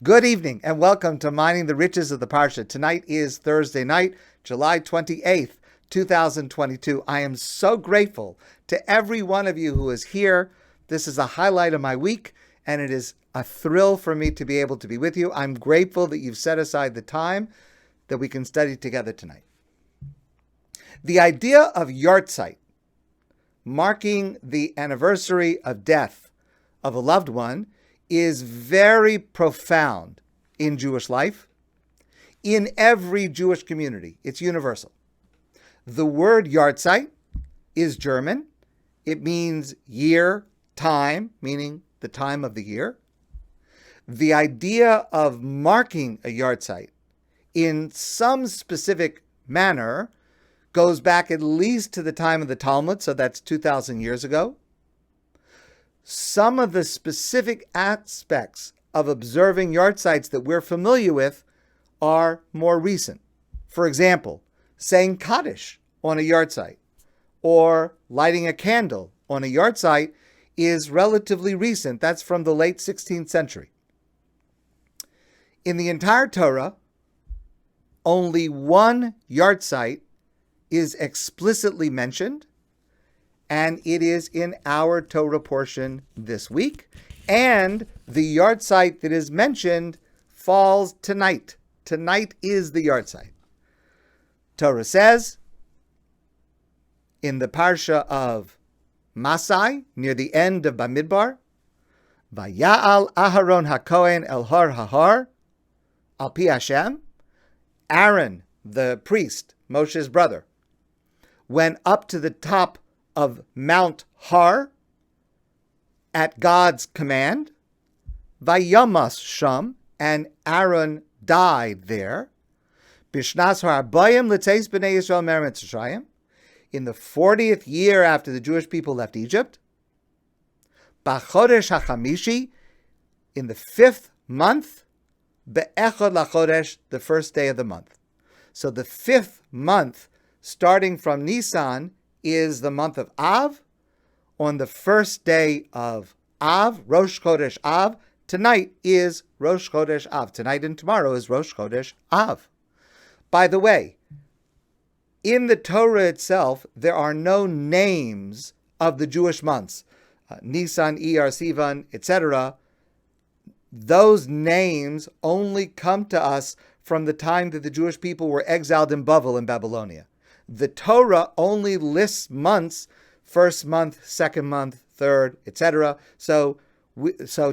Good evening and welcome to Mining the Riches of the Parsha. Tonight is Thursday night, July 28th, 2022. I am so grateful to every one of you who is here. This is a highlight of my week, and it is a thrill for me to be able to be with you. I'm grateful that you've set aside the time that we can study together tonight. The idea of Yartzeit, marking the anniversary of death of a loved one, is very profound in Jewish life, in every Jewish community. It's universal. The word Yartzeit is German. It means year, time, meaning the time of the year. The idea of marking a Yartzeit in some specific manner goes back at least to the time of the Talmud, so that's 2,000 years ago. Some of the specific aspects of observing Yartzeits that we're familiar with are more recent. For example, saying Kaddish on a Yartzeit or lighting a candle on a Yartzeit is relatively recent. That's from the late 16th century. In the entire Torah, only one Yartzeit is explicitly mentioned, and it is in our Torah portion this week. And the Yartzeit that is mentioned falls tonight. Tonight is the Yartzeit. Torah says in the Parsha of Massai, near the end of Bamidbar, Vaya'al Aharon HaKohen El Har HaHar, Al Pi Hashem, Aaron, the priest, Moshe's brother, went up to the top of Mount Har at God's command, Vayamas Sham, and Aaron died there. Bishnas ha'arbayim l'tzeis b'nei Yisrael mer Mitzrayim, in the 40th year after the Jewish people left Egypt. B'chodesh hachamishi, in the 5th month, be'echad lachodesh, the first day of the month. So the 5th month, starting from Nisan, is the month of Av. On the first day of Av, Rosh Chodesh Av, tonight is Rosh Chodesh Av. Tonight and tomorrow is Rosh Chodesh Av. By the way, in the Torah itself, there are no names of the Jewish months. Nisan, Iyar, Sivan, etc. Those names only come to us from the time that the Jewish people were exiled in Bavel in Babylonia. The Torah only lists months, first month, second month, third, etc. So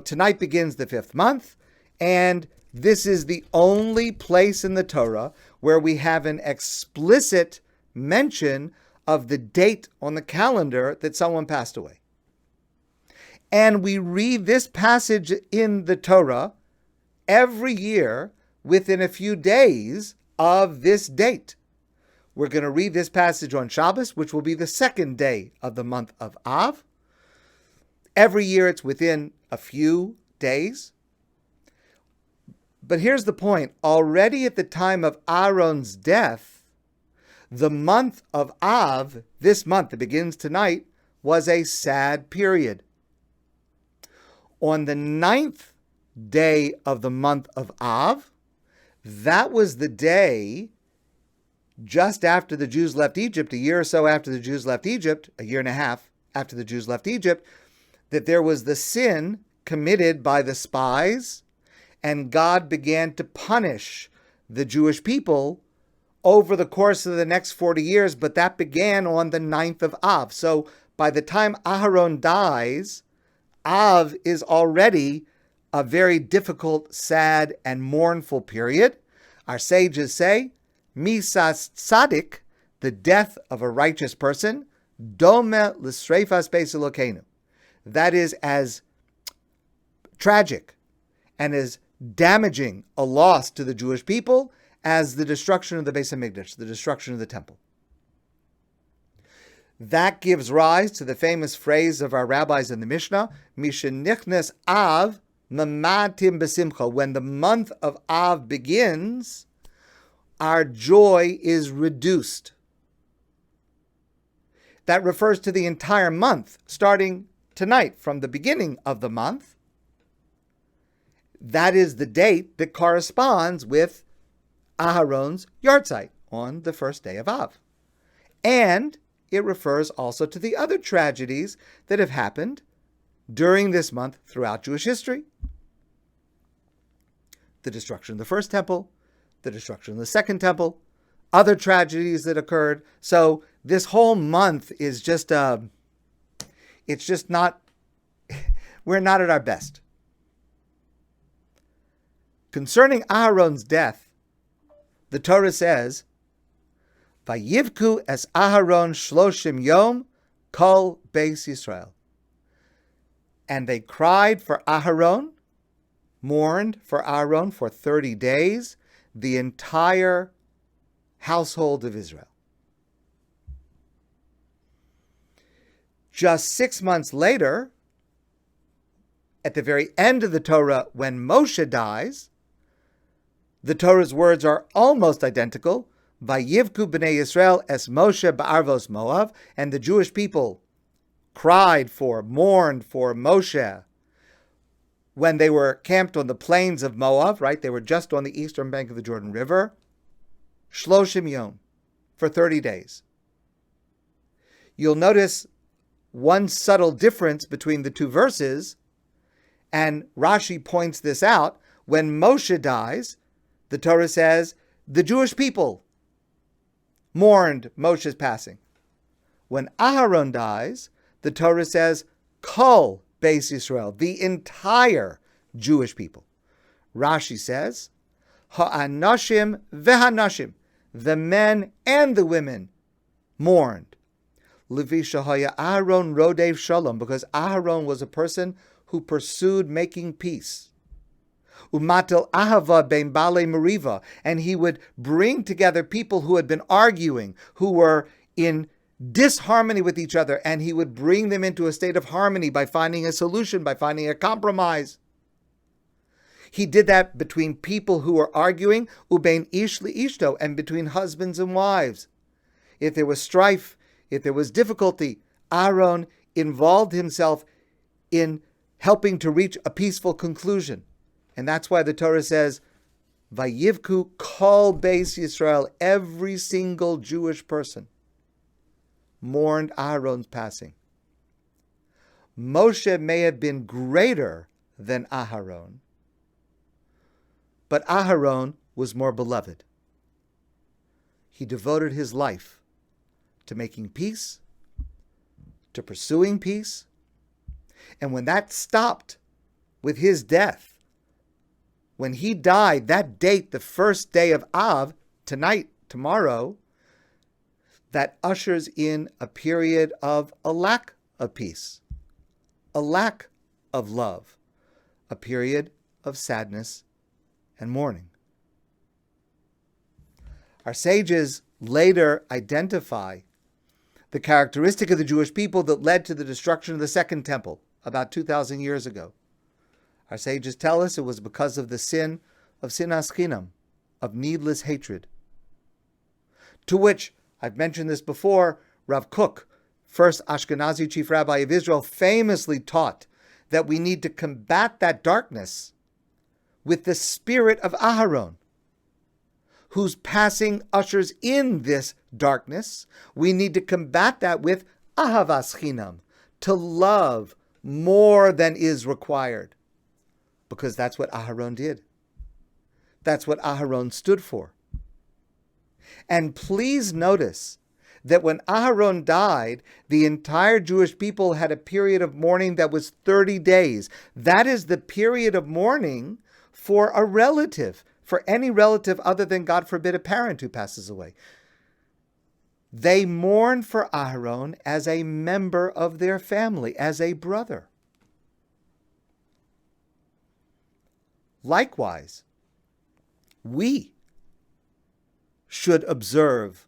tonight begins the 5th month, and this is the only place in the Torah where we have an explicit mention of the date on the calendar that someone passed away. And we read this passage in the Torah every year within a few days of this date. We're going to read this passage on Shabbos, which will be the 2nd day of the month of Av. Every year it's within a few days. But here's the point. Already at the time of Aaron's death, the month of Av, this month that begins tonight, was a sad period. On the 9th day of the month of Av, that was the day just after the Jews left Egypt, a year or so after the Jews left Egypt, a year and a half after the Jews left Egypt, that there was the sin committed by the spies, and God began to punish the Jewish people over the course of the next 40 years, but that began on the 9th of Av. So by the time Aharon dies, Av is already a very difficult, sad, and mournful period. Our sages say, Misas tzadik, the death of a righteous person, dome l'sreifas beis Elokeinu. That is as tragic and as damaging a loss to the Jewish people as the destruction of the Beis Hamikdash, the destruction of the temple. That gives rise to the famous phrase of our rabbis in the Mishnah, Mishenichnes Av mamatim besimcha. When the month of Av begins, our joy is reduced. That refers to the entire month, starting tonight, from the beginning of the month. that is the date that corresponds with Aharon's Yartzeit on the first day of Av. And it refers also to the other tragedies that have happened during this month throughout Jewish history. The destruction of the first temple, the destruction of the second temple, other tragedies that occurred. So this whole month is just, it's just not, we're not at our best. Concerning Aharon's death, the Torah says, Vayivku es Aharon shloshim yom kol beis Yisrael. And they cried for Aharon, mourned for Aharon for 30 days, the entire household of Israel. Just 6 months later, at the very end of the Torah, when Moshe dies, the Torah's words are almost identical. Vayivku b'nei Yisrael es Moshe ba'arvos Moav, and the Jewish people mourned for Moshe when they were camped on the plains of Moab, right? They were just on the eastern bank of the Jordan River. Shloshim yom, for 30 days. You'll notice one subtle difference between the two verses, and Rashi points this out. When Moshe dies, the Torah says, the Jewish people mourned Moshe's passing. When Aharon dies, the Torah says, Kol Beis Yisrael, the entire Jewish people. Rashi says, Ha'anashim ve'hanashim, the men and the women mourned. Levi shahaya Aharon rodev shalom, because Aharon was a person who pursued making peace. Umatel ahava ben bale meriva, and he would bring together people who had been arguing, who were in disharmony with each other, and he would bring them into a state of harmony by finding a solution, by finding a compromise. He did that between people who were arguing, ubein ish liishto, and between husbands and wives. If there was strife, if there was difficulty, Aaron involved himself in helping to reach a peaceful conclusion. And that's why the Torah says, Vayivku kol beis Yisrael, every single Jewish person mourned Aharon's passing. Moshe may have been greater than Aharon, but Aharon was more beloved. He devoted his life to making peace, to pursuing peace, and when that stopped with his death, when he died, that date, the first day of Av, tomorrow, that ushers in a period of a lack of peace, a lack of love, a period of sadness and mourning. Our sages later identify the characteristic of the Jewish people that led to the destruction of the Second Temple about 2,000 years ago. Our sages tell us it was because of the sin of sinas chinam, of needless hatred, to which, I've mentioned this before, Rav Kook, first Ashkenazi chief rabbi of Israel, famously taught that we need to combat that darkness with the spirit of Aharon, whose passing ushers in this darkness. We need to combat that with ahavas chinam, to love more than is required, because that's what Aharon did. That's what Aharon stood for. And please notice that when Aharon died, the entire Jewish people had a period of mourning that was 30 days. That is the period of mourning for a relative, for any relative other than, God forbid, a parent who passes away. They mourn for Aharon as a member of their family, as a brother. Likewise, we should observe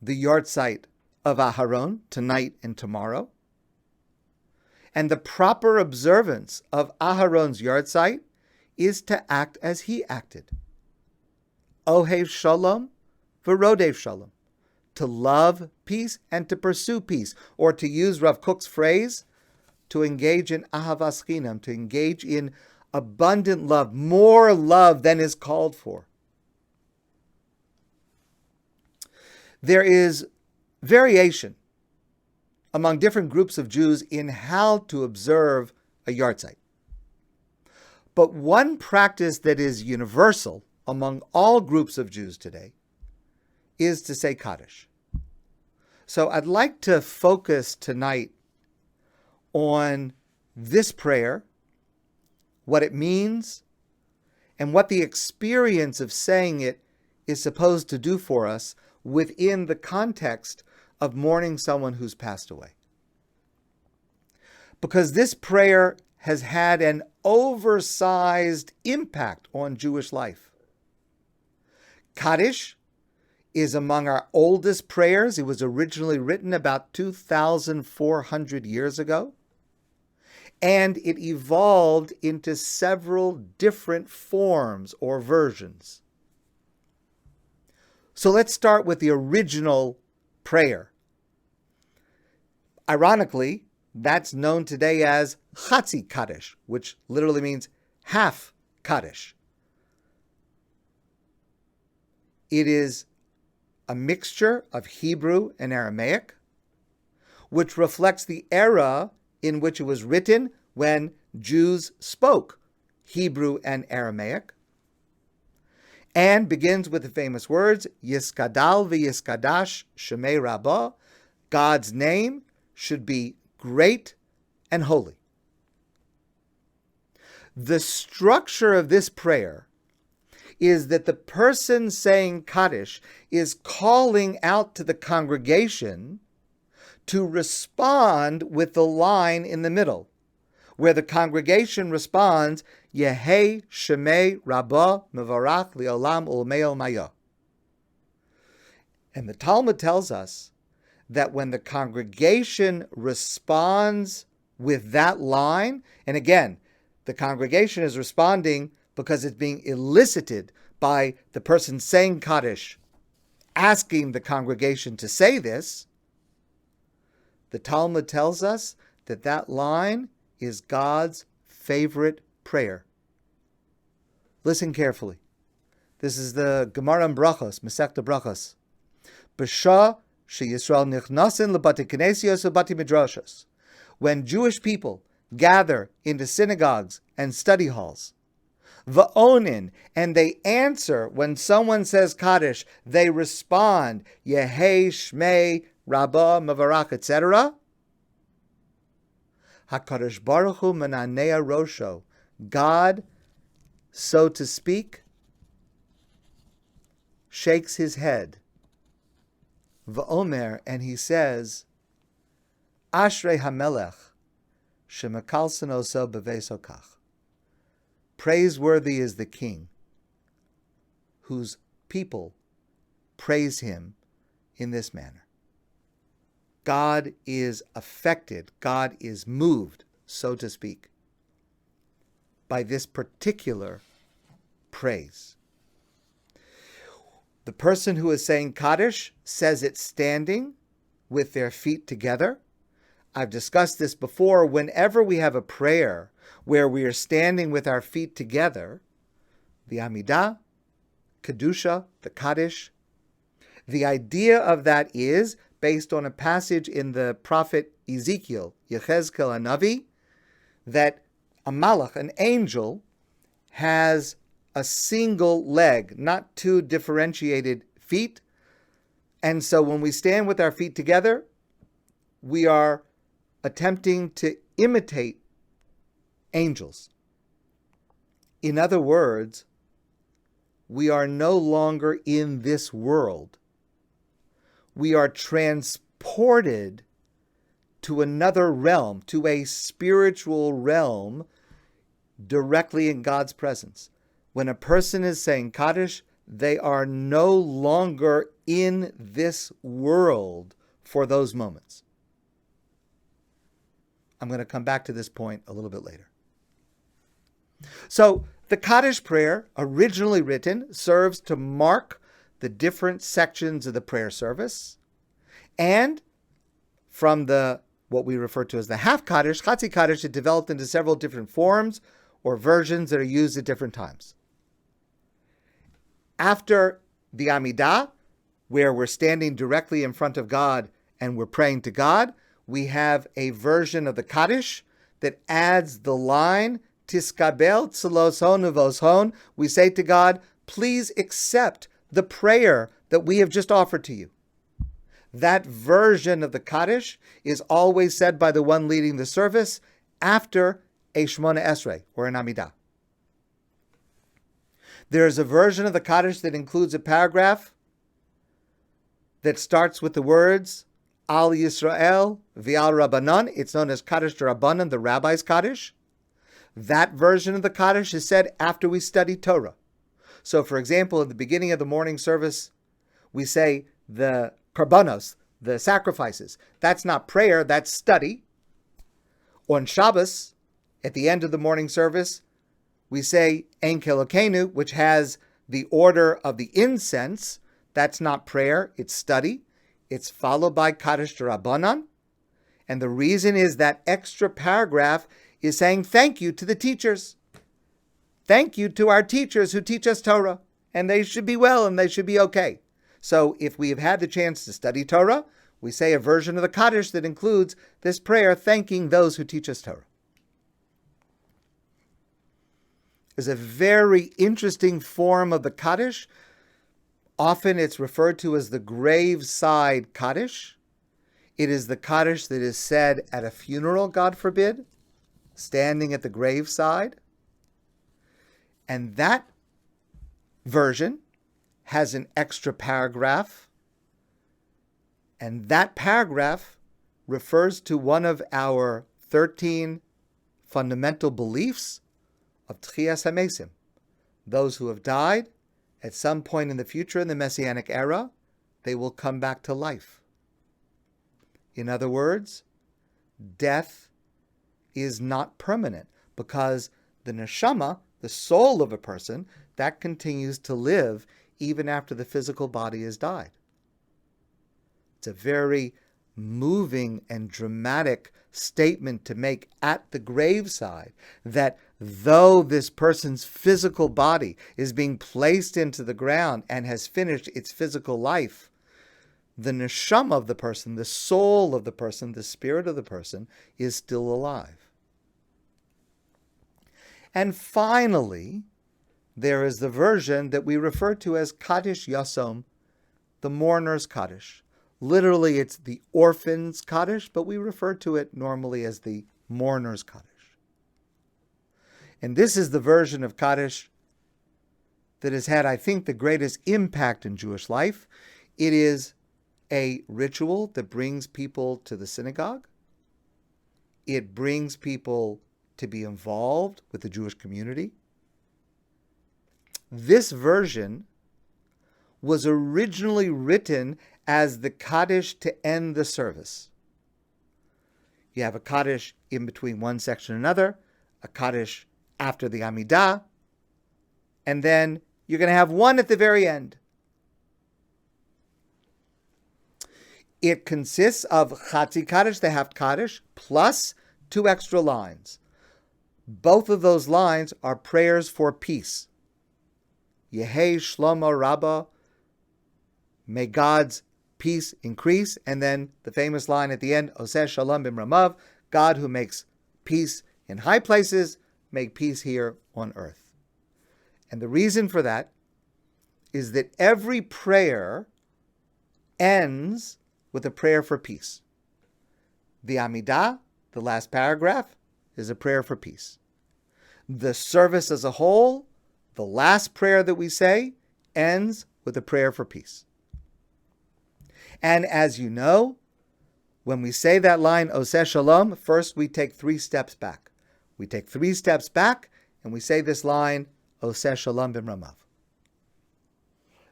the Yartzeit of Aharon tonight and tomorrow. And the proper observance of Aharon's Yartzeit is to act as he acted. Ohev shalom v'rodev shalom. To love peace and to pursue peace. Or to use Rav Kook's phrase, to engage in ahavas chinam, to engage in abundant love, more love than is called for. There is variation among different groups of Jews in how to observe a Yartzeit. But one practice that is universal among all groups of Jews today is to say Kaddish. So I'd like to focus tonight on this prayer, what it means, and what the experience of saying it is supposed to do for us within the context of mourning someone who's passed away. Because this prayer has had an oversized impact on Jewish life. Kaddish is among our oldest prayers. It was originally written about 2,400 years ago. And it evolved into several different forms or versions. So let's start with the original prayer. Ironically, that's known today as Chatzi Kaddish, which literally means half Kaddish. It is a mixture of Hebrew and Aramaic, which reflects the era in which it was written when Jews spoke Hebrew and Aramaic, and begins with the famous words, Yiskadal v'yiskadash shemei Rabbah, God's name should be great and holy. The structure of this prayer is that the person saying Kaddish is calling out to the congregation to respond with the line in the middle, where the congregation responds, Yehei Shemei Rabbah Mevarach Leolam Ulmeo Maya. And the Talmud tells us that when the congregation responds with that line, and again, the congregation is responding because it's being elicited by the person saying Kaddish, asking the congregation to say this, the Talmud tells us that that line is God's favorite prayer. Listen carefully. This is the Gemara in Brachos, Masechta Brachos. B'shah sheYisrael nichnasin lebati knesios ubati midrashos. When Jewish people gather into synagogues and study halls, va'onin, and they answer when someone says Kaddish, they respond, Yehei Shmei Rabbah Mevarach, etc. HaKadosh Baruch Hu Menanea Rosho, God, so to speak, shakes his head. V'omer, and he says, Ashrei HaMelech shemekalson oso beveso kach. Praiseworthy is the king whose people praise him in this manner. God is affected, God is moved, so to speak, by this particular praise. The person who is saying Kaddish says it standing with their feet together. I've discussed this before. Whenever we have a prayer where we are standing with our feet together, the Amidah, Kedusha, the Kaddish, the idea of that is based on a passage in the prophet Ezekiel, Yechezkel HaNavi, that a malach, an angel, has a single leg, not two differentiated feet. And so when we stand with our feet together, we are attempting to imitate angels. In other words, we are no longer in this world. We are transported to another realm, to a spiritual realm, directly in God's presence. When a person is saying Kaddish, they are no longer in this world for those moments. I'm going to come back to this point a little bit later. So, the Kaddish prayer, originally written, serves to mark the different sections of the prayer service. And from the what we refer to as the half Kaddish, Chatzi Kaddish, it developed into several different forms. or versions that are used at different times. After the Amidah, where we're standing directly in front of God and we're praying to God, we have a version of the Kaddish that adds the line, Tiskabel tzelos hon uvos hon. We say to God, please accept the prayer that we have just offered to you. That version of the Kaddish is always said by the one leading the service after a Shemona Esrei, or an Amidah. There is a version of the Kaddish that includes a paragraph that starts with the words, Al Yisrael v'al Rabbanan. It's known as Kaddish Rabbanan, the Rabbi's Kaddish. That version of the Kaddish is said after we study Torah. So, for example, at the beginning of the morning service, we say the karbanos, the sacrifices. That's not prayer, that's study. On Shabbos, at the end of the morning service, we say Ein Kelokenu, which has the order of the incense. That's not prayer, it's study. It's followed by Kaddish Rabbanan. And the reason is that extra paragraph is saying thank you to the teachers. Thank you to our teachers who teach us Torah. And they should be well and they should be okay. So if we have had the chance to study Torah, we say a version of the Kaddish that includes this prayer thanking those who teach us Torah. Is a very interesting form of the Kaddish. Often it's referred to as the graveside Kaddish. It is the Kaddish that is said at a funeral, God forbid, standing at the graveside. And that version has an extra paragraph. And that paragraph refers to one of our 13 fundamental beliefs of Tchias HaMesim. Those who have died, at some point in the future in the Messianic era, they will come back to life. In other words, death is not permanent because the neshama, the soul of a person, that continues to live even after the physical body has died. It's a very moving and dramatic statement to make at the graveside, that though this person's physical body is being placed into the ground and has finished its physical life, the neshama of the person, the soul of the person, the spirit of the person is still alive. And finally, there is the version that we refer to as Kaddish Yasom, the mourner's Kaddish. Literally, it's the orphan's Kaddish, but we refer to it normally as the mourner's Kaddish. And this is the version of Kaddish that has had, I think, the greatest impact in Jewish life. It is a ritual that brings people to the synagogue. It brings people to be involved with the Jewish community. This version was originally written as the Kaddish to end the service. You have a Kaddish in between one section and another, a Kaddish after the Amidah, and then you're going to have one at the very end. It consists of Chatzi Kaddish, the half Kaddish, plus 2 extra lines. Both of those lines are prayers for peace. Yehei Shlomo Rabbah, may God's peace increase, and then the famous line at the end, Oseh Shalom B'Ramav, God who makes peace in high places, make peace here on earth. And the reason for that is that every prayer ends with a prayer for peace. The Amidah, the last paragraph, is a prayer for peace. The service as a whole, the last prayer that we say, ends with a prayer for peace. And as you know, when we say that line, Oseh Shalom, first we take 3 steps back. We take 3 steps back and we say this line, Oseh Shalom B'Ramav.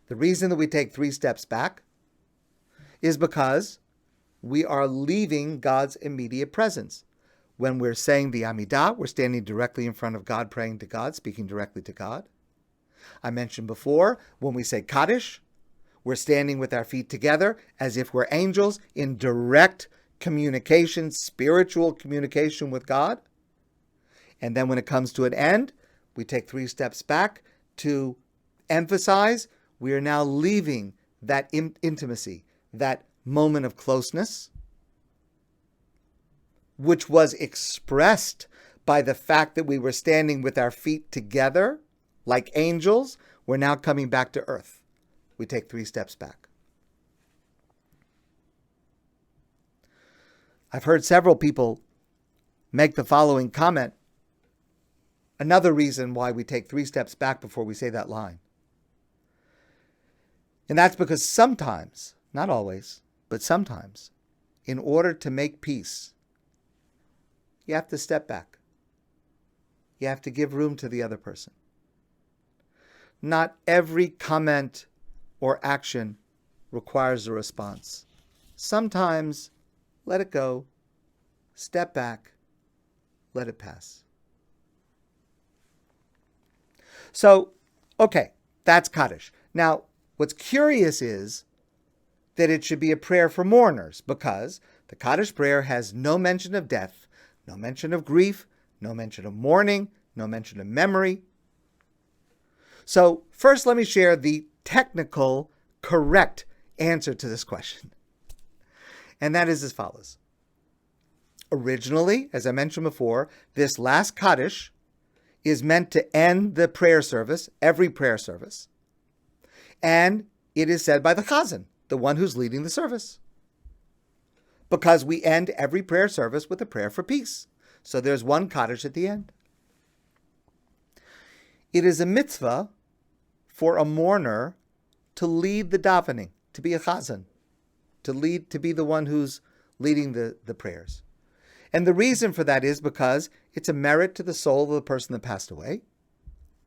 The reason that we take 3 steps back is because we are leaving God's immediate presence. When we're saying the Amidah, we're standing directly in front of God, praying to God, speaking directly to God. I mentioned before, when we say Kaddish, we're standing with our feet together as if we're angels in direct communication, spiritual communication with God. And then when it comes to an end, we take 3 steps back to emphasize we are now leaving that intimacy, that moment of closeness, which was expressed by the fact that we were standing with our feet together like angels. We're now coming back to earth. We take 3 steps back. I've heard several people make the following comment. Another reason why we take 3 steps back before we say that line. And that's because sometimes, not always, but sometimes, in order to make peace, you have to step back. You have to give room to the other person. Not every comment or action requires a response. Sometimes, let it go, step back, let it pass. So, okay, that's Kaddish. Now, what's curious is that it should be a prayer for mourners, because the Kaddish prayer has no mention of death, no mention of grief, no mention of mourning, no mention of memory. So first let me share the technical, correct answer to this question. And that is as follows. Originally, as I mentioned before, this last Kaddish is meant to end the prayer service, every prayer service. And it is said by the Chazan, the one who's leading the service. Because we end every prayer service with a prayer for peace. So there's one Kaddish at the end. It is a mitzvah for a mourner to lead the davening, to be a chazan, to be the one who's leading the prayers. And the reason for that is because it's a merit to the soul of the person that passed away.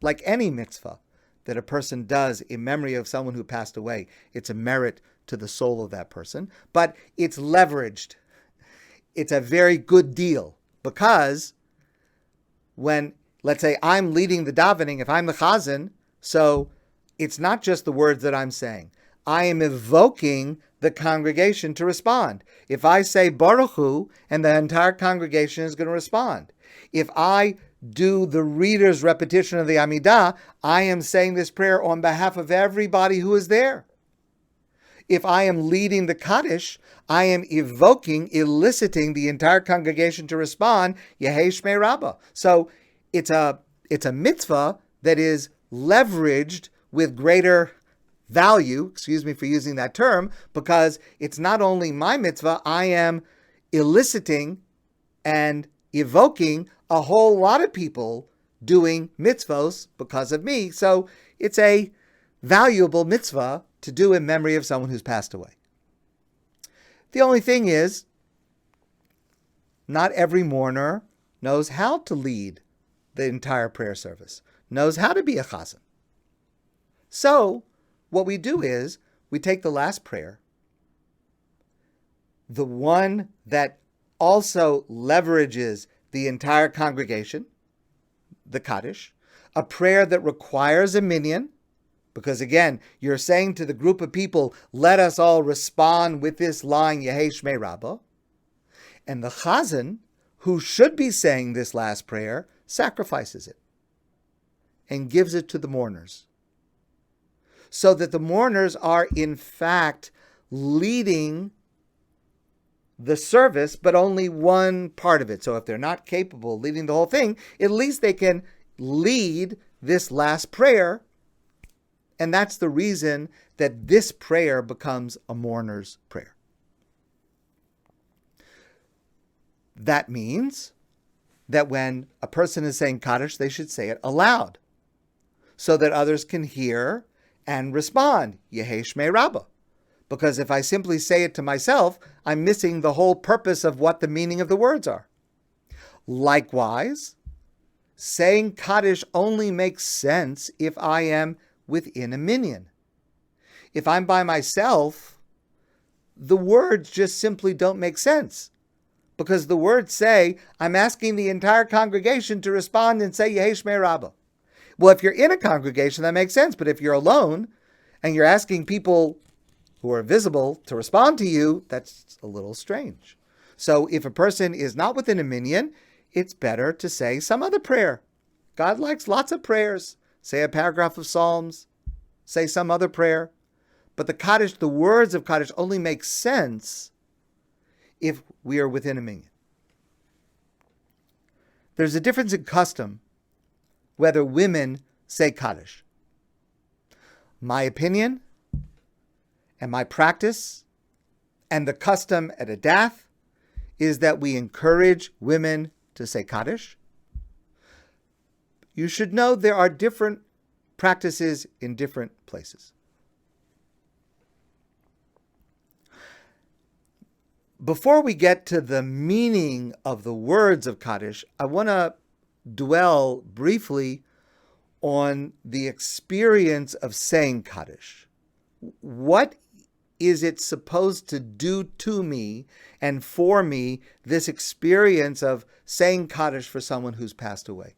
Like any mitzvah that a person does in memory of someone who passed away, it's a merit to the soul of that person. But it's leveraged. It's a very good deal because when, let's say, I'm leading the davening, if I'm the chazan, so it's not just the words that I'm saying. I am evoking the congregation to respond. If I say Baruch Hu, and the entire congregation is going to respond. If I do the reader's repetition of the Amidah, I am saying this prayer on behalf of everybody who is there. If I am leading the Kaddish, I am evoking, eliciting the entire congregation to respond, Yehei Shmei Rabbah. So it's a mitzvah that is leveraged with greater value, excuse me for using that term, because it's not only my mitzvah, I am eliciting and evoking a whole lot of people doing mitzvos because of me. So it's a valuable mitzvah to do in memory of someone who's passed away. The only thing is, not every mourner knows how to lead the entire prayer service, knows how to be a chazan. So what we do is we take the last prayer, the one that also leverages the entire congregation, the Kaddish, a prayer that requires a minyan, because again, you're saying to the group of people, let us all respond with this line, Yehei Shmei Rabbah. And the chazan, who should be saying this last prayer, sacrifices it and gives it to the mourners. So that the mourners are in fact leading the service, but only one part of it. So if they're not capable of leading the whole thing, at least they can lead this last prayer. And that's the reason that this prayer becomes a mourner's prayer. That means that when a person is saying Kaddish, they should say it aloud so that others can hear and respond, Yehei Shmei Rabbah. Because if I simply say it to myself, I'm missing the whole purpose of what the meaning of the words are. Likewise, saying Kaddish only makes sense if I am within a minyan. If I'm by myself, the words just simply don't make sense. Because the words say, I'm asking the entire congregation to respond and say Yehei Shmei Rabbah. Well, if you're in a congregation, that makes sense. But if you're alone and you're asking people who are visible to respond to you, that's a little strange. So if a person is not within a minyan, it's better to say some other prayer. God likes lots of prayers. Say a paragraph of Psalms. Say some other prayer. But the Kaddish, the words of Kaddish only make sense if we are within a minyan. There's a difference in custom whether women say Kaddish. My opinion and my practice and the custom at ADATH is that we encourage women to say Kaddish. You should know there are different practices in different places. Before we get to the meaning of the words of Kaddish, I want to dwell briefly on the experience of saying Kaddish. What is it supposed to do to me and for me, this experience of saying Kaddish for someone who's passed away?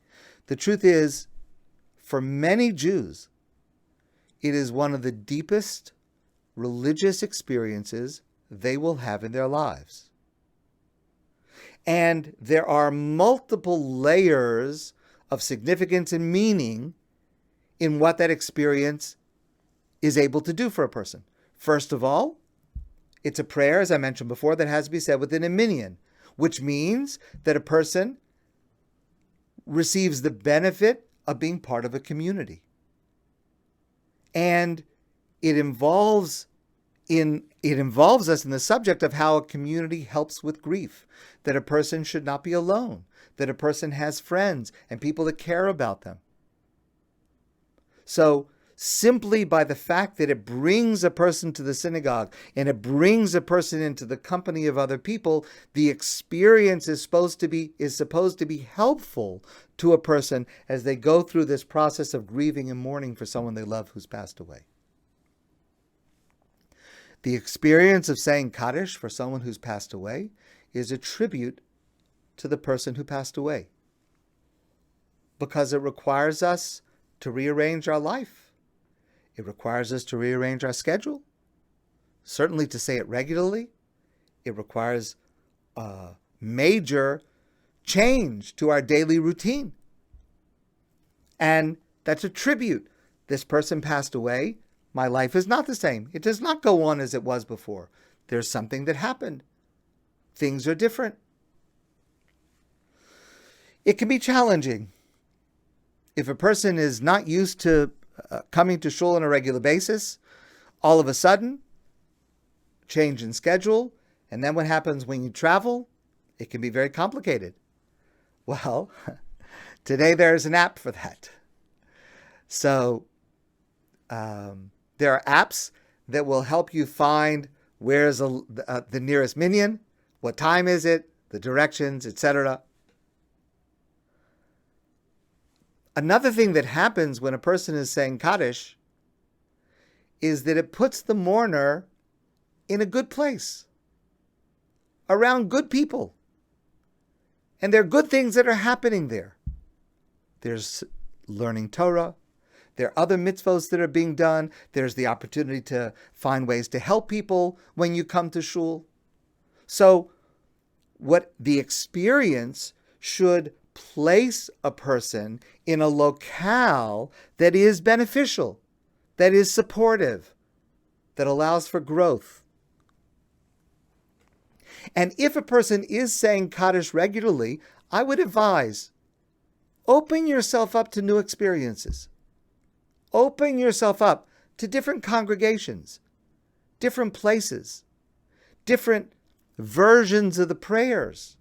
The truth is, for many Jews, it is one of the deepest religious experiences they will have in their lives. And there are multiple layers of significance and meaning in what that experience is able to do for a person. First of all, it's a prayer, as I mentioned before, that has to be said within a minyan, which means that a person receives the benefit of being part of a community. And it involves us in the subject of how a community helps with grief, that a person should not be alone, that a person has friends and people that care about them. So simply by the fact that it brings a person to the synagogue and it brings a person into the company of other people, the experience is supposed to be helpful to a person as they go through this process of grieving and mourning for someone they love who's passed away. The experience of saying Kaddish for someone who's passed away is a tribute to the person who passed away, because it requires us to rearrange our life. It requires us to rearrange our schedule, certainly to say it regularly. It requires a major change to our daily routine. And that's a tribute. This person passed away. My life is not the same. It does not go on as it was before. There's something that happened. Things are different. It can be challenging. If a person is not used to coming to shul on a regular basis, all of a sudden, change in schedule, and then what happens when you travel? It can be very complicated. Well, today there's an app for that. So, there are apps that will help you find where's the nearest minyan, what time is it, the directions, etc. Another thing that happens when a person is saying Kaddish is that it puts the mourner in a good place, around good people. And there are good things that are happening there. There's learning Torah. There are other mitzvos that are being done. There's the opportunity to find ways to help people when you come to shul. So what the experience should place a person in a locale that is beneficial, that is supportive, that allows for growth. And if a person is saying Kaddish regularly, I would advise, open yourself up to new experiences. Open yourself up to different congregations, different places, different versions of the prayers.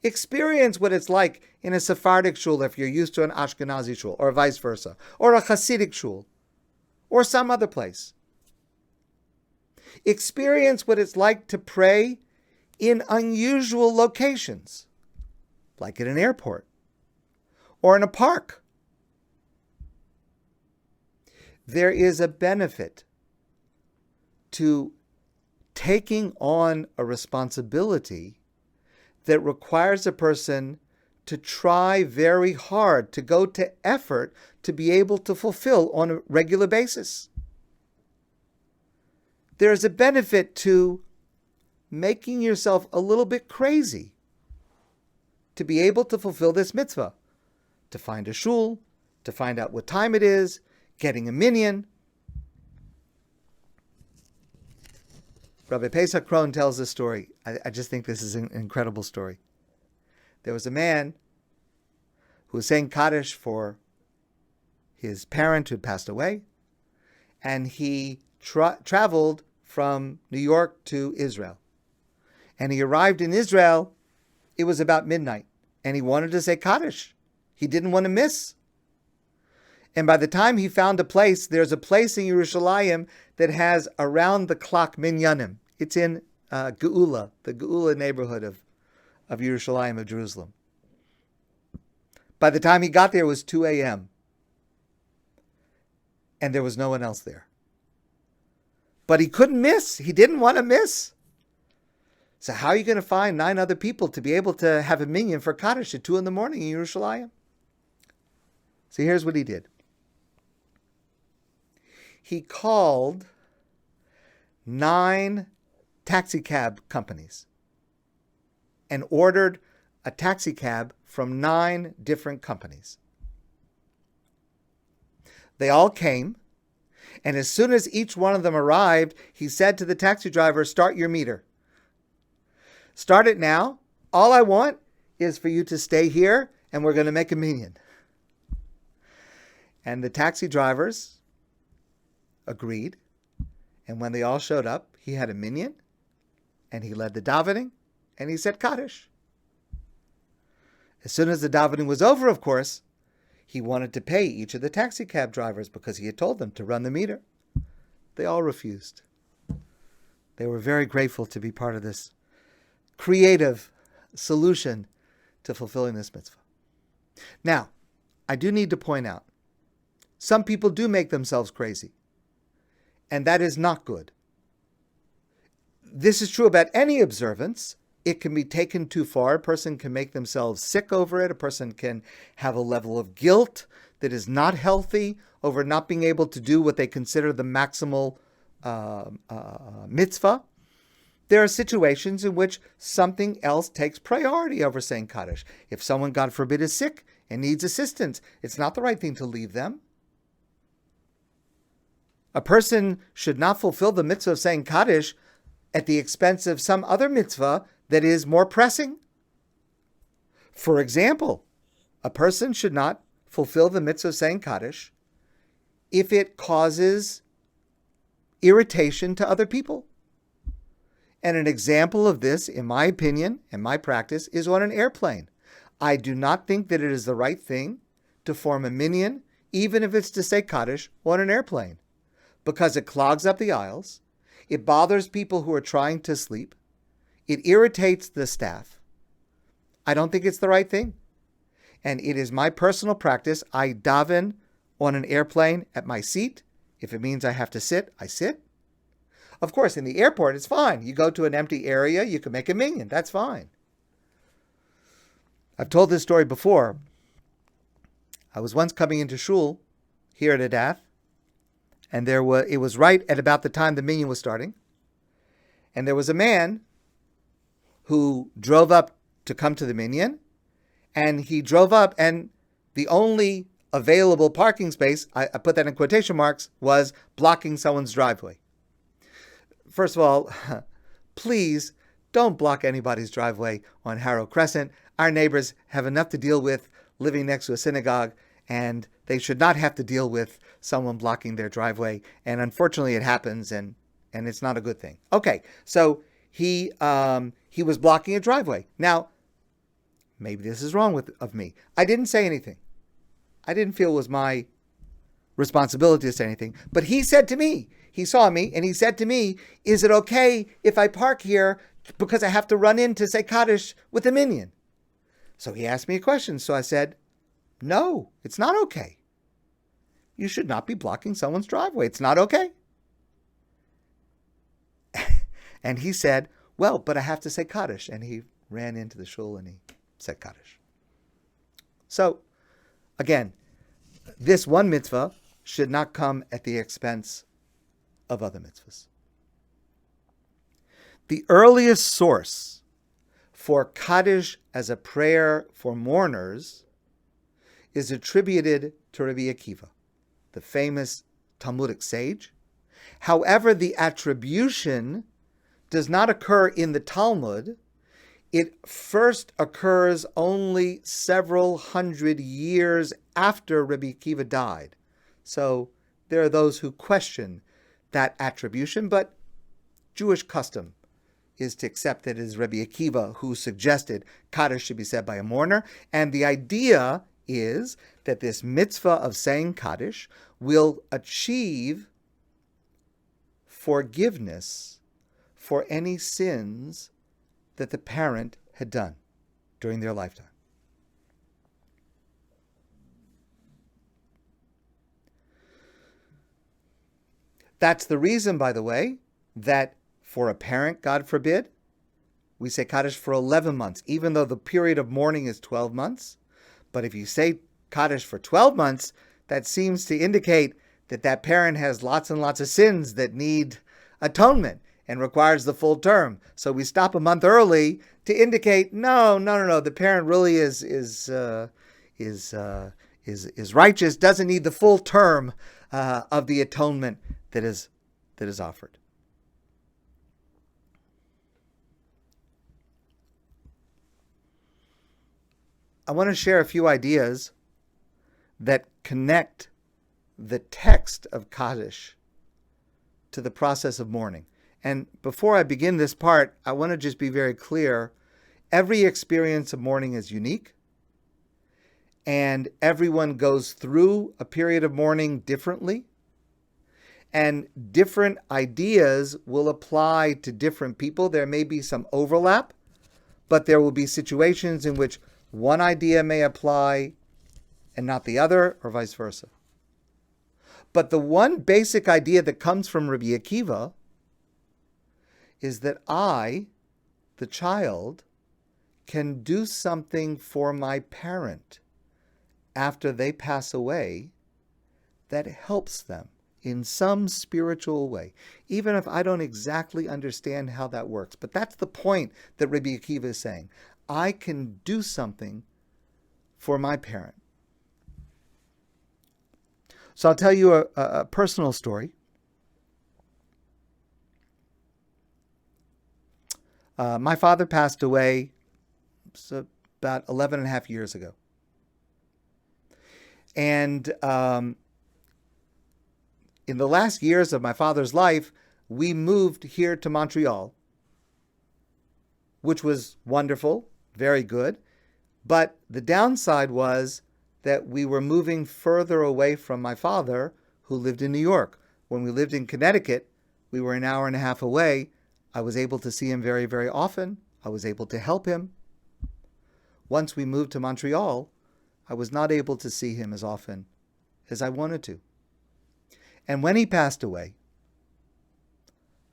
Experience what it's like in a Sephardic shul if you're used to an Ashkenazi shul, or vice versa, or a Hasidic shul, or some other place. Experience what it's like to pray in unusual locations, like at an airport, or in a park. There is a benefit to taking on a responsibility that requires a person to try very hard, to go to effort to be able to fulfill on a regular basis. There is a benefit to making yourself a little bit crazy. to be able to fulfill this mitzvah, to find a shul, to find out what time it is, getting a minyan. Rabbi Pesach Krohn tells this story. I just think this is an incredible story. There was a man who was saying Kaddish for his parent who had passed away, and he traveled from New York to Israel. And he arrived in Israel, it was about midnight, and he wanted to say Kaddish. He didn't want to miss. And by the time he found a place, there's a place in Yerushalayim that has around-the-clock minyanim. It's in Geula, the Geula neighborhood of Yerushalayim, of Jerusalem. By the time he got there, it was 2 a.m. And there was no one else there. But he couldn't miss. He didn't want to miss. So how are you going to find 9 other people to be able to have a minyan for Kaddish at 2 in the morning in Yerushalayim? So here's what he did. He called 9 taxi cab companies and ordered a taxi cab from 9 different companies. They all came, and as soon as each one of them arrived, he said to the taxi driver, "Start your meter. Start it now. All I want is for you to stay here, and we're going to make a minyan." And the taxi drivers agreed, and when they all showed up, he had a minyan, and he led the davening, and he said Kaddish. As soon as the davening was over, of course, he wanted to pay each of the taxi cab drivers because he had told them to run the meter. They all refused. They were very grateful to be part of this creative solution to fulfilling this mitzvah. Now, I do need to point out, some people do make themselves crazy, and that is not good. This is true about any observance. It can be taken too far. A person can make themselves sick over it. A person can have a level of guilt that is not healthy over not being able to do what they consider the maximal mitzvah. There are situations in which something else takes priority over saying Kaddish. If someone, God forbid, is sick and needs assistance, it's not the right thing to leave them. A person should not fulfill the mitzvah of saying Kaddish at the expense of some other mitzvah that is more pressing. For example, a person should not fulfill the mitzvah of saying Kaddish if it causes irritation to other people. And an example of this, in my opinion and my practice, is on an airplane. I do not think that it is the right thing to form a minyan, even if it's to say Kaddish, on an airplane, because it clogs up the aisles, it bothers people who are trying to sleep, it irritates the staff. I don't think it's the right thing. And it is my personal practice. I daven on an airplane at my seat. If it means I have to sit, I sit. Of course, in the airport, it's fine. You go to an empty area, you can make a minyan. That's fine. I've told this story before. I was once coming into shul here at ADATH, and it was right at about the time the minyan was starting. And there was a man who drove up to come to the minyan, and he drove up, and the only available parking space, I put that in quotation marks, was blocking someone's driveway. First of all, please don't block anybody's driveway on Harrow Crescent. Our neighbors have enough to deal with living next to a synagogue, and they should not have to deal with someone blocking their driveway. And unfortunately, it happens, and it's not a good thing. Okay, so he was blocking a driveway. Now, maybe this is wrong of me. I didn't say anything. I didn't feel it was my responsibility to say anything. But he said to me, he saw me, and he said to me, "Is it okay if I park here because I have to run in to say Kaddish with the minyan?" So he asked me a question. So I said, "No, it's not okay. You should not be blocking someone's driveway. It's not okay." And he said, "Well, but I have to say Kaddish." And he ran into the shul and he said Kaddish. So, again, this one mitzvah should not come at the expense of other mitzvahs. The earliest source for Kaddish as a prayer for mourners is attributed to Rabbi Akiva, the famous Talmudic sage. However, the attribution does not occur in the Talmud. It first occurs only several hundred years after Rabbi Akiva died. So there are those who question that attribution, but Jewish custom is to accept that it is Rabbi Akiva who suggested Kaddish should be said by a mourner. And the idea is that this mitzvah of saying Kaddish will achieve forgiveness for any sins that the parent had done during their lifetime. That's the reason, by the way, that for a parent, God forbid, we say Kaddish for 11 months, even though the period of mourning is 12 months. But if you say Kaddish for 12 months, that seems to indicate that that parent has lots and lots of sins that need atonement and requires the full term. So we stop a month early to indicate, no, the parent really is righteous, doesn't need the full term of the atonement that is offered. I want to share a few ideas that connect the text of Kaddish to the process of mourning. And before I begin this part, I want to just be very clear. Every experience of mourning is unique, and everyone goes through a period of mourning differently, and different ideas will apply to different people. There may be some overlap, but there will be situations in which one idea may apply and not the other, or vice versa. But the one basic idea that comes from Rabbi Akiva is that I, the child, can do something for my parent after they pass away that helps them in some spiritual way, even if I don't exactly understand how that works. But that's the point that Rabbi Akiva is saying. I can do something for my parent. So I'll tell you a personal story. My father passed away about 11 and a half years ago. And in the last years of my father's life, we moved here to Montreal, which was wonderful, very good. But the downside was that we were moving further away from my father, who lived in New York. When we lived in Connecticut, we were an hour and a half away. I was able to see him very, very often. I was able to help him. Once we moved to Montreal, I was not able to see him as often as I wanted to. And when he passed away,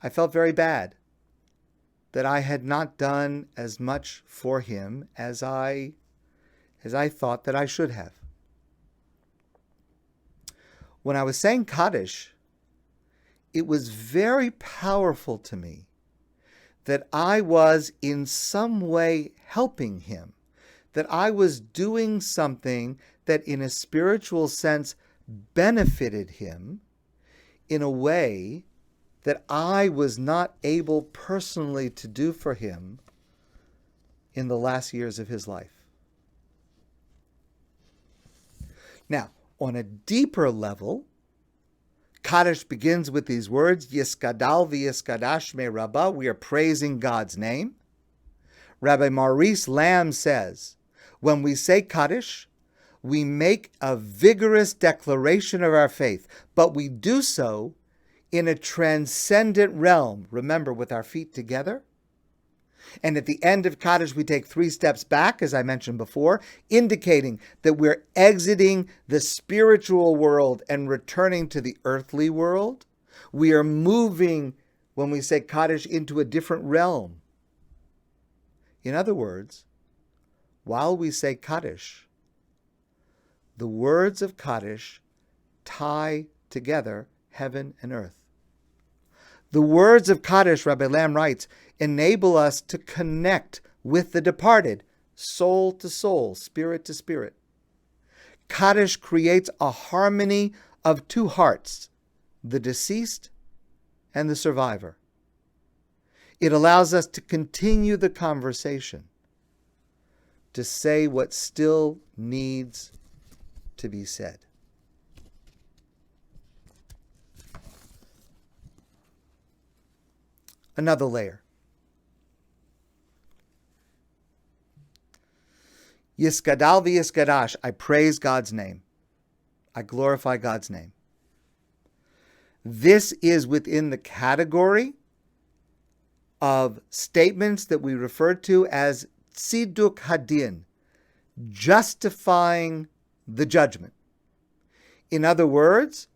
I felt very bad that I had not done as much for him as I thought that I should have. When I was saying Kaddish, it was very powerful to me that I was in some way helping him, that I was doing something that in a spiritual sense benefited him in a way that I was not able personally to do for him in the last years of his life. Now, on a deeper level, Kaddish begins with these words, Yiskadal v'yiskadash me Rabba. We are praising God's name. Rabbi Maurice Lamb says, when we say Kaddish, we make a vigorous declaration of our faith, but we do so in a transcendent realm, remember, with our feet together. And at the end of Kaddish, we take 3 steps back, as I mentioned before, indicating that we're exiting the spiritual world and returning to the earthly world. We are moving, when we say Kaddish, into a different realm. In other words, while we say Kaddish, the words of Kaddish tie together heaven and earth. The words of Kaddish, Rabbi Lamb writes, enable us to connect with the departed, soul to soul, spirit to spirit. Kaddish creates a harmony of two hearts, the deceased and the survivor. It allows us to continue the conversation, to say what still needs to be said. Another layer. Yiskadal v'yiskadash, I praise God's name. I glorify God's name. This is within the category of statements that we refer to as tziduk hadin, justifying the judgment. In other words,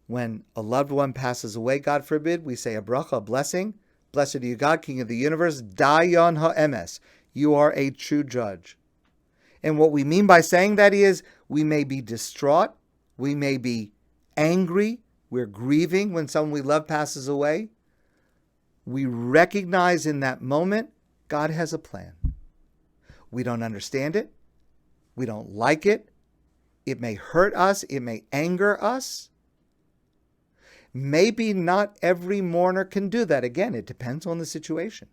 when a loved one passes away, God forbid, we say a bracha, a blessing. Blessed are you, God, King of the universe, dayan ha'emes. You are a true judge. And what we mean by saying that is we may be distraught, we may be angry, we're grieving when someone we love passes away. We recognize in that moment God has a plan. We don't understand it. We don't like it. It may hurt us. It may anger us. Maybe not every mourner can do that. Again, it depends on the situation.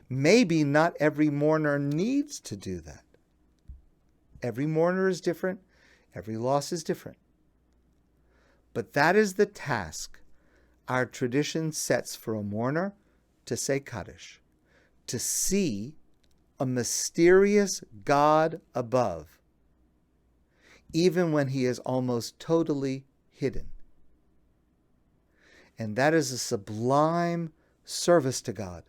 Maybe not every mourner needs to do that. Every mourner is different. Every loss is different. But that is the task our tradition sets for a mourner, to say Kaddish, to see a mysterious God above, even when he is almost totally hidden. And that is a sublime service to God,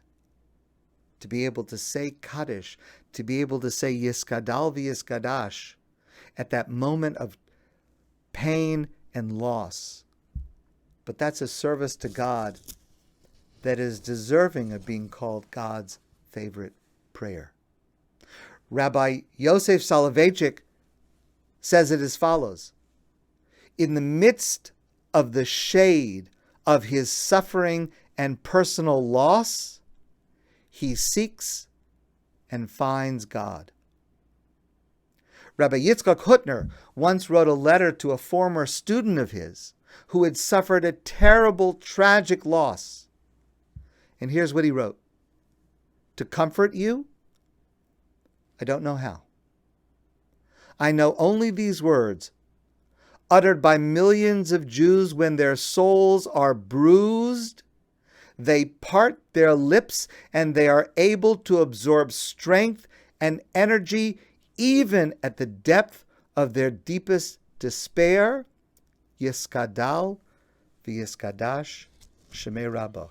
to be able to say Kaddish, to be able to say Yiskadal v'Yiskadash at that moment of pain and loss. But that's a service to God that is deserving of being called God's favorite prayer. Rabbi Yosef Soloveitchik says it as follows: in the midst of the shade of his suffering and personal loss, he seeks and finds God. Rabbi Yitzchak Hutner once wrote a letter to a former student of his who had suffered a terrible, tragic loss. And here's what he wrote: to comfort you, I don't know how. I know only these words, uttered by millions of Jews when their souls are bruised. They part their lips and they are able to absorb strength and energy even at the depth of their deepest despair. Yiskadal v'Yiskadash Shemei Rabbah.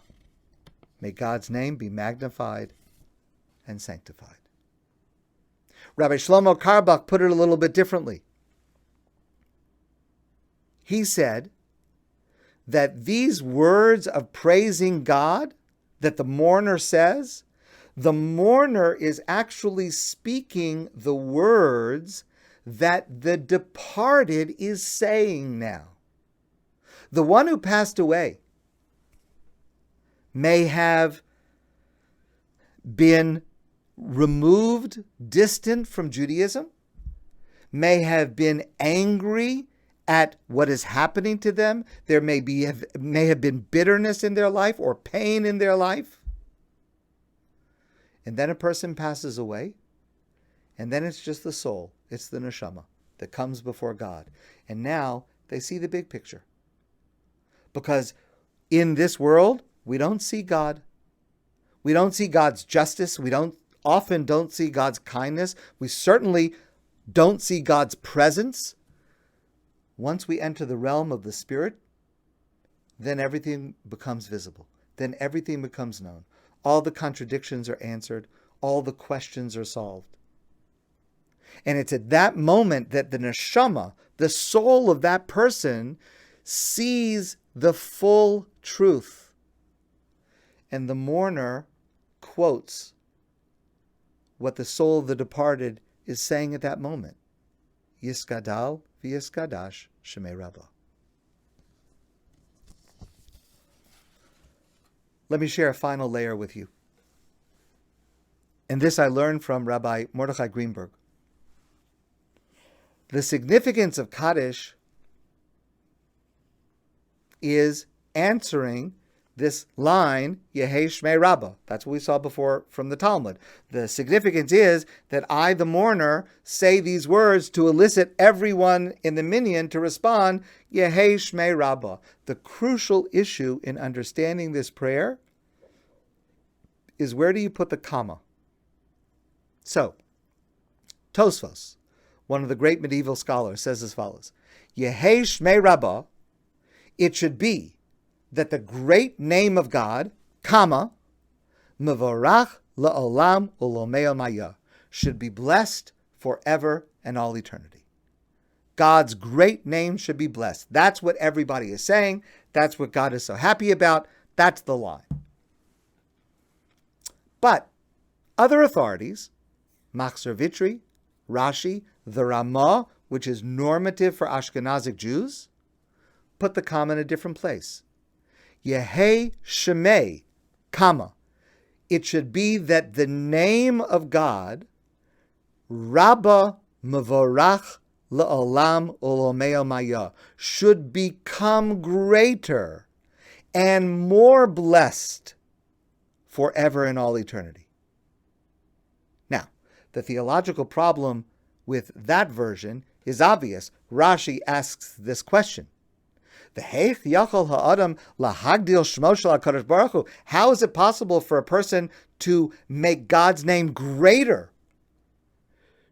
May God's name be magnified and sanctified. Rabbi Shlomo Carlebach put it a little bit differently. He said that these words of praising God that the mourner says, the mourner is actually speaking the words that the departed is saying now. The one who passed away may have been removed, distant from Judaism, may have been angry at what is happening to them. There may have been bitterness in their life or pain in their life. And then a person passes away, and then it's just the soul, it's the neshama that comes before God. And now they see the big picture. Because in this world, we don't see God. We don't see God's justice. We often don't see God's kindness. We certainly don't see God's presence. Once we enter the realm of the Spirit, then everything becomes visible. Then everything becomes known. All the contradictions are answered. All the questions are solved. And it's at that moment that the neshama, the soul of that person, sees the full truth. And the mourner quotes what the soul of the departed is saying at that moment. Yiskadal v'Yiskadash Shemei Rabbah. Let me share a final layer with you. And this I learned from Rabbi Mordechai Greenberg. The significance of Kaddish is answering this line, Yehei Shmei Rabbah. That's what we saw before from the Talmud. The significance is that I, the mourner, say these words to elicit everyone in the minyan to respond, Yehei Shmei Rabbah. The crucial issue in understanding this prayer is, where do you put the comma? So, Tosfos, one of the great medieval scholars, says as follows, Yehei Shmei Rabbah, it should be that the great name of God, comma, Mevorach la'olam u'lomei maya, should be blessed forever and all eternity. God's great name should be blessed. That's what everybody is saying. That's what God is so happy about. That's the line. But other authorities, Machzor Vitri, Rashi, the Ramah, which is normative for Ashkenazic Jews, put the comma in a different place. Yehei Shemei, comma. It should be that the name of God, Rabbah Mevorach La'olam Ulomei Maya, should become greater and more blessed forever and all eternity. Now, the theological problem with that version is obvious. Rashi asks this question. How is it possible for a person to make God's name greater?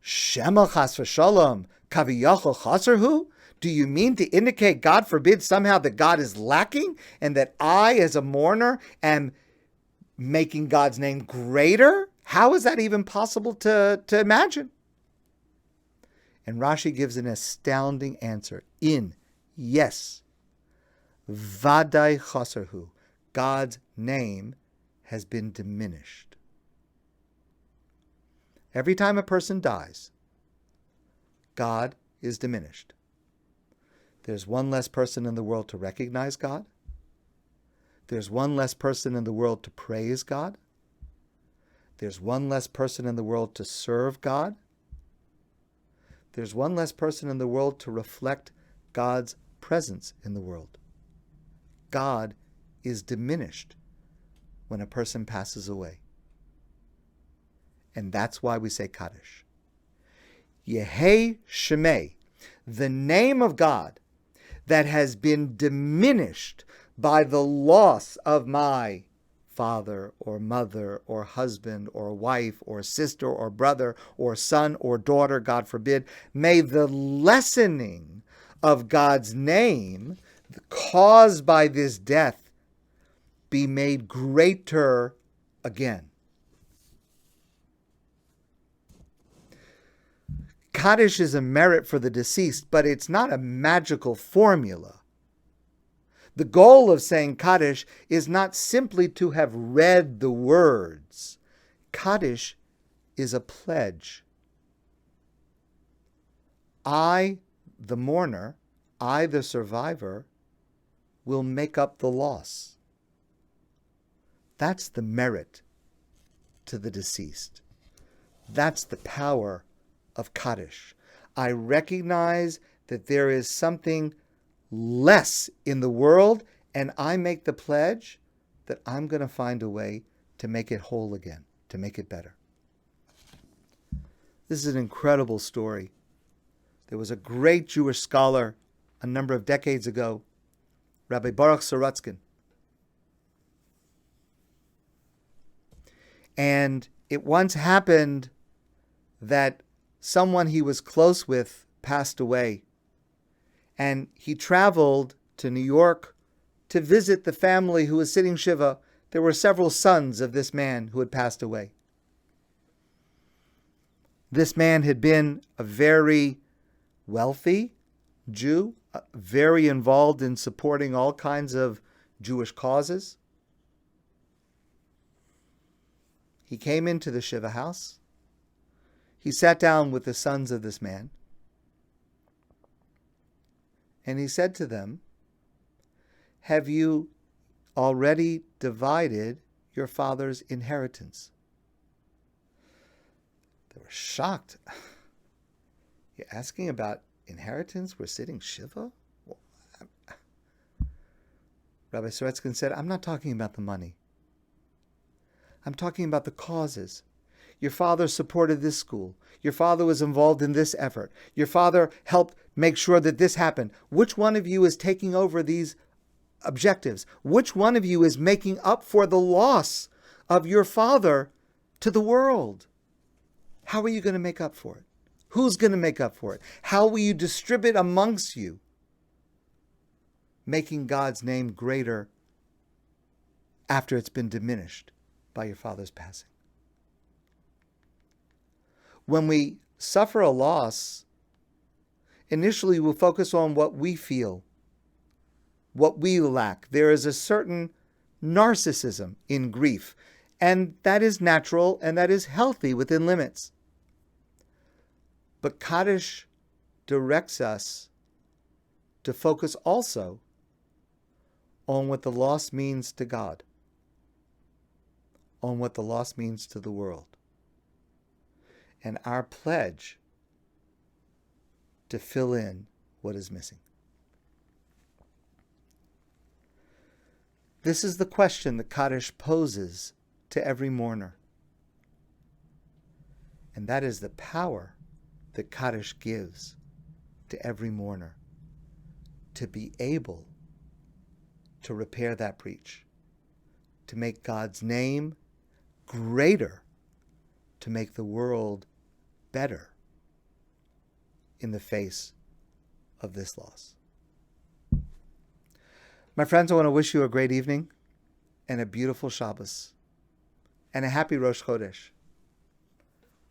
Shema chas v'shalom kaviyachol chaserhu? Do you mean to indicate, God forbid, somehow that God is lacking and that I, as a mourner, am making God's name greater? How is that even possible to imagine? And Rashi gives an astounding answer. Yes. Vadai chaserhu, God's name has been diminished. Every time a person dies, God is diminished. There's one less person in the world to recognize God. There's one less person in the world to praise God. There's one less person in the world to serve God. There's one less person in the world to reflect God's presence in the world. God is diminished when a person passes away. And that's why we say Kaddish. Yehei Shemei, the name of God that has been diminished by the loss of my father or mother or husband or wife or sister or brother or son or daughter, God forbid, may the lessening of God's name caused by this death be made greater again. Kaddish is a merit for the deceased, but it's not a magical formula. The goal of saying Kaddish is not simply to have read the words. Kaddish is a pledge. I, the mourner, I, the survivor, will make up the loss. That's the merit to the deceased. That's the power of Kaddish. I recognize that there is something less in the world, and I make the pledge that I'm going to find a way to make it whole again, to make it better. This is an incredible story. There was a great Jewish scholar a number of decades ago, Rabbi Barak Sarutskin. And it once happened that someone he was close with passed away. And he traveled to New York to visit the family who was sitting Shiva. There were several sons of this man who had passed away. This man had been a very wealthy Jew, very involved in supporting all kinds of Jewish causes. He came into the Shiva house. He sat down with the sons of this man. And he said to them, "Have you already divided your father's inheritance?" They were shocked. You're asking about inheritance? We're sitting Shiva? Well, Rabbi Sarutskin said, I'm not talking about the money. I'm talking about the causes. Your father supported this school. Your father was involved in this effort. Your father helped make sure that this happened. Which one of you is taking over these objectives? Which one of you is making up for the loss of your father to the world? How are you going to make up for it? Who's going to make up for it? How will you distribute amongst you, making God's name greater after it's been diminished by your father's passing? When we suffer a loss, initially we'll focus on what we feel, what we lack. There is a certain narcissism in grief, and that is natural and that is healthy within limits. But Kaddish directs us to focus also on what the loss means to God, on what the loss means to the world, and our pledge to fill in what is missing. This is the question that Kaddish poses to every mourner. And that is the power that Kaddish gives to every mourner to be able to repair that breach, to make God's name greater, to make the world better in the face of this loss. My friends, I want to wish you a great evening and a beautiful Shabbos and a happy Rosh Chodesh.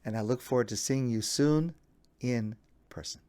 And I look forward to seeing you soon in person.